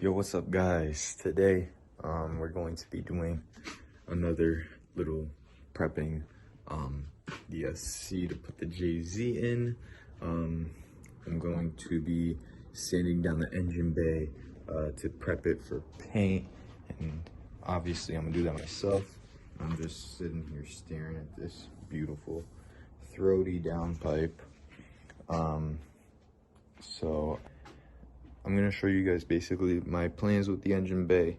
Yo, what's up guys? Today we're going to be doing another little prepping the SC to put the JZ in. I'm going to be sanding down the engine bay to prep it for paint, and obviously I'm gonna do that myself. I'm just sitting here staring at this beautiful throaty downpipe. So I'm gonna show you guys basically my plans with the engine bay.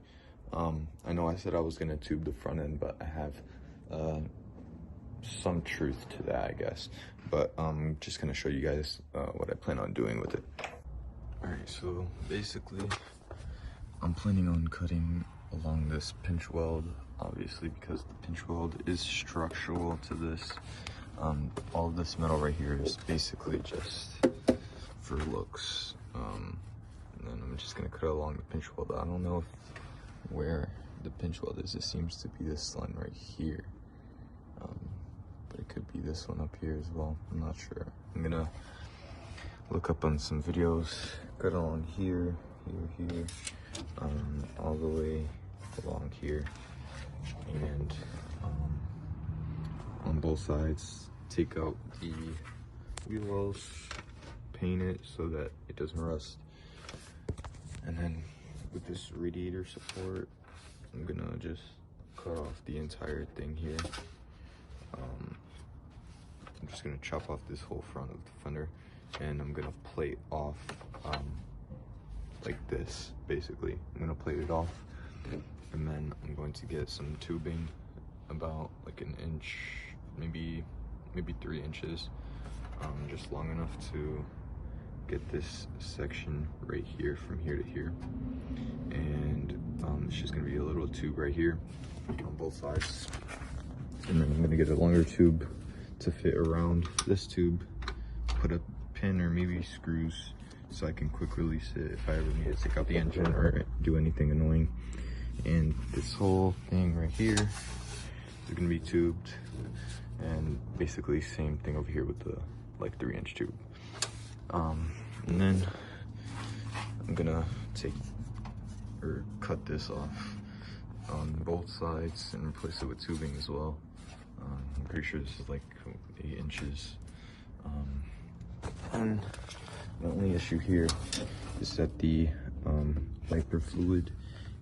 I know I said I was gonna tube the front end, but I have some truth to that, I guess. But I'm just gonna show you guys what I plan on doing with it. All right, so basically I'm planning on cutting along this pinch weld, obviously, because the pinch weld is structural to this. All of this metal right here is basically just for looks. And then I'm just gonna cut along the pinch weld. I don't know where the pinch weld is. It seems to be this line right here, but it could be this one up here as well. I'm not sure. I'm gonna look up on some videos, cut along here, here, all the way along here, and on both sides, take out the wheel wells, paint it so that it doesn't rust. And then with this radiator support, I'm gonna just cut off the entire thing here. I'm just gonna chop off this whole front of the fender, and I'm gonna plate off like this, basically. I'm gonna plate it off, and then I'm going to get some tubing about like an inch, maybe 3 inches, just long enough to get this section right here from here to here. And it's just gonna be a little tube right here on both sides, and then I'm gonna get a longer tube to fit around this tube, put a pin or maybe screws so I can quick release it if I ever need to take out the engine or do anything annoying. And this whole thing right here is gonna be tubed, and basically same thing over here with the like 3-inch tube. And then I'm gonna cut this off on both sides and replace it with tubing as well. I'm pretty sure this is like 8 inches. And the only issue here is that the wiper fluid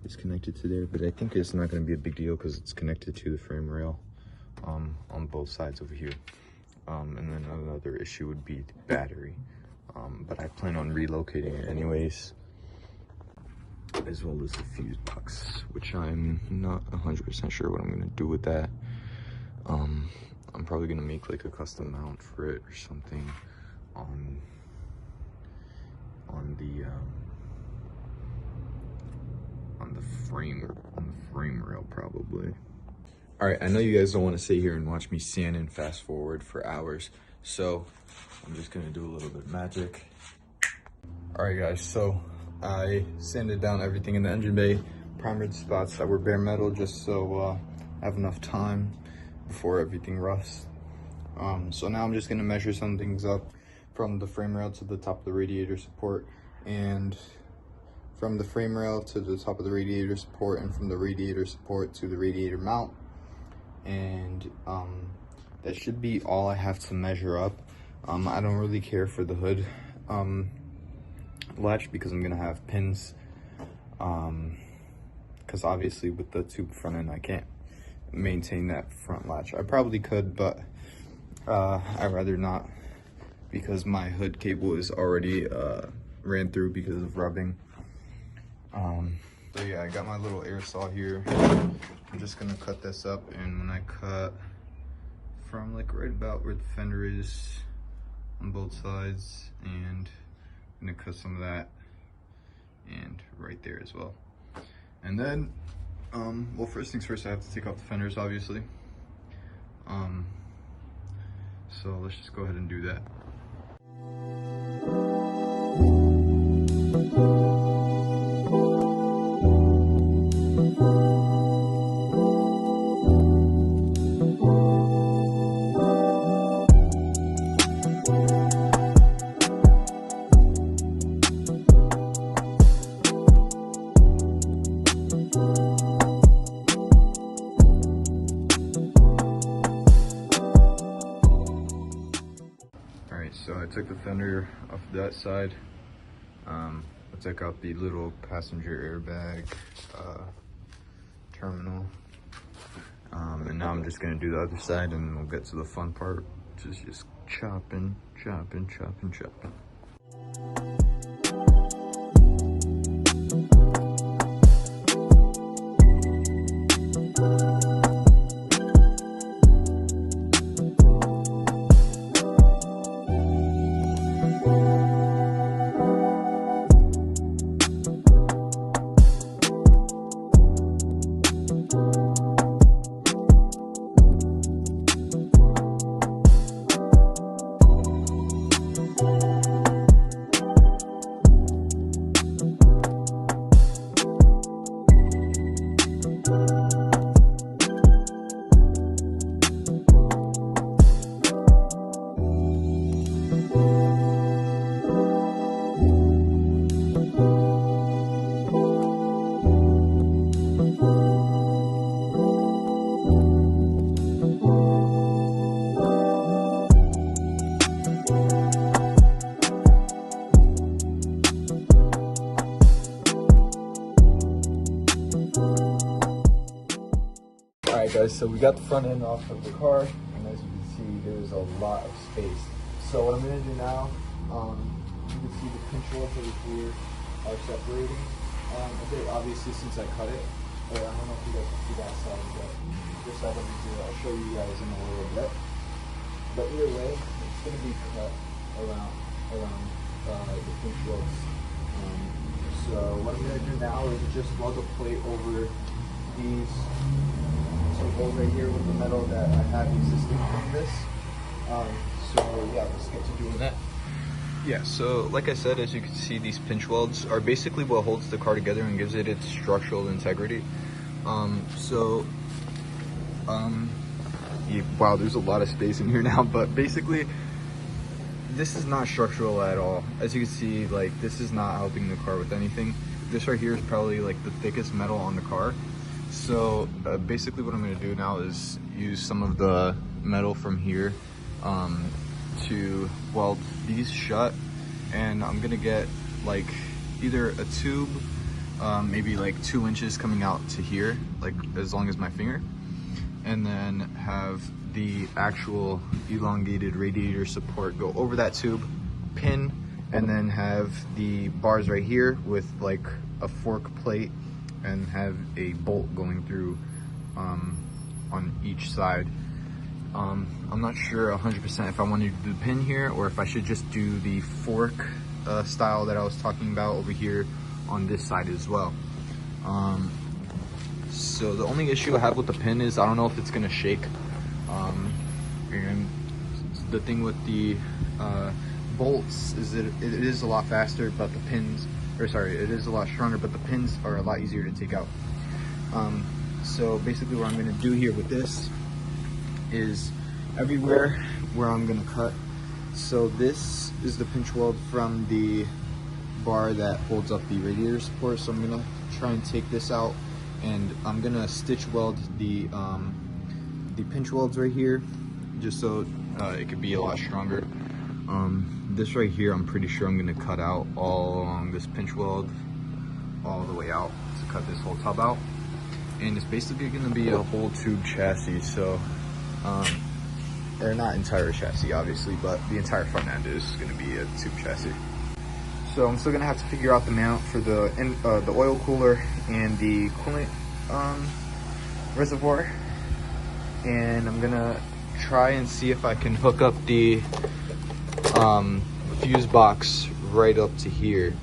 is connected to there, but I think it's not going to be a big deal because it's connected to the frame rail on both sides over here. And then another issue would be the battery, but I plan on relocating it anyways, as well as the fuse box, which I'm not 100% sure what I'm going to do with that. I'm probably going to make like a custom mount for it or something on the frame rail probably. All right, I know you guys don't want to sit here and watch me sand and fast forward for hours, so I'm just gonna do a little bit of magic. All right guys, so I sanded down everything in the engine bay, primered spots that were bare metal just so I have enough time before everything rusts. So now I'm just gonna measure some things up from the frame rail to the top of the radiator support, and from the frame rail to the top of the radiator support, and from the radiator support to the radiator mount. And that should be all I have to measure up. I don't really care for the hood latch because I'm gonna have pins, because obviously with the tube front end I can't maintain that front latch. I probably could, but I'd rather not, because my hood cable is already ran through because of rubbing. So yeah, I got my little air saw here. I'm just gonna cut this up, and when I cut from like right about where the fender is on both sides, and I'm gonna cut some of that and right there as well. And then well, first things first, I have to take off the fenders, obviously. So let's just go ahead and do that. took the fender off that side. I took out the little passenger airbag terminal. And now I'm just gonna do the other side, and we'll get to the fun part, which is just chopping. Alright guys, so we got the front end off of the car, and as you can see, there's a lot of space. So what I'm going to do now, you can see the pinch welds over here are separating a bit, obviously, since I cut it. But I don't know if you guys can see that side, but this side over here, I'll show you guys in a little bit. But either way, it's going to be cut around the pinch welds. So what I'm going to do now is just weld a plate over these holes right here with the metal that I have existing in this. So yeah, let's get to doing that. Yeah, so like I said, as you can see, these pinch welds are basically what holds the car together and gives it its structural integrity. Wow, there's a lot of space in here now, but basically this is not structural at all. As you can see, like, this is not helping the car with anything. This right here is probably like the thickest metal on the car. So basically what I'm going to do now is use some of the metal from here to weld these shut, and I'm going to get like either a tube, maybe like 2 inches coming out to here, like as long as my finger, and then have the actual elongated radiator support go over that tube, pin, and then have the bars right here with like a fork plate, and have a bolt going through on each side. I'm not sure 100% if I want to do the pin here or if I should just do the fork style that I was talking about over here on this side as well. So the only issue I have with the pin is I don't know if it's gonna shake. And the thing with the bolts is that it is a lot faster, but the pins, or sorry, it is a lot stronger, but the pins are a lot easier to take out. So basically what I'm gonna do here with this is everywhere where I'm gonna cut. So this is the pinch weld from the bar that holds up the radiator support. So I'm gonna try and take this out, and I'm gonna stitch weld the pinch welds right here, just so it could be a lot stronger. This right here, I'm pretty sure I'm gonna cut out all along this pinch weld, all the way out to cut this whole tub out. And it's basically gonna be a whole tube chassis, so, or not entire chassis obviously, but the entire front end is gonna be a tube chassis. So I'm still gonna have to figure out the mount for the oil cooler and the coolant reservoir. And I'm gonna try and see if I can hook up the fuse box right up to here,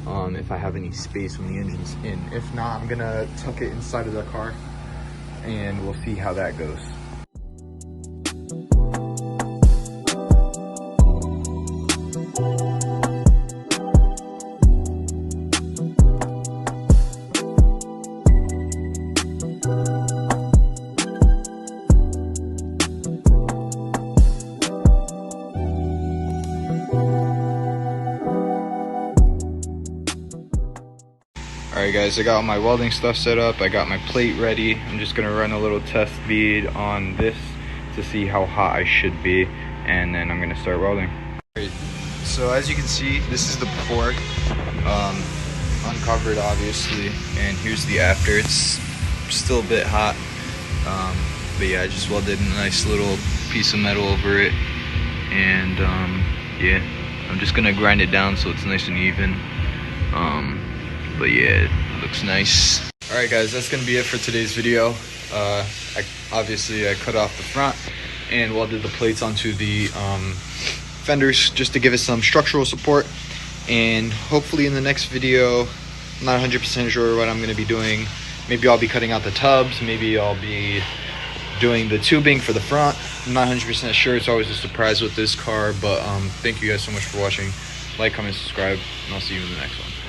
if I have any space when the engine's in. If not, I'm gonna tuck it inside of the car and we'll see how that goes. Alright guys, I got all my welding stuff set up, I got my plate ready. I'm just going to run a little test bead on this to see how hot I should be, and then I'm going to start welding. So as you can see, this is the before, uncovered obviously, and here's the after. It's still a bit hot, but yeah, I just welded a nice little piece of metal over it, and yeah, I'm just gonna grind it down so it's nice and even. But yeah, it looks nice. Alright guys, that's gonna be it for today's video. Obviously I cut off the front and welded the plates onto the fenders just to give it some structural support, and hopefully in the next video, I'm not 100% sure what I'm going to be doing. Maybe I'll be cutting out the tubs, maybe I'll be doing the tubing for the front. I'm not 100% sure. It's always a surprise with this car, but thank you guys so much for watching. Like, comment, subscribe, and I'll see you in the next one.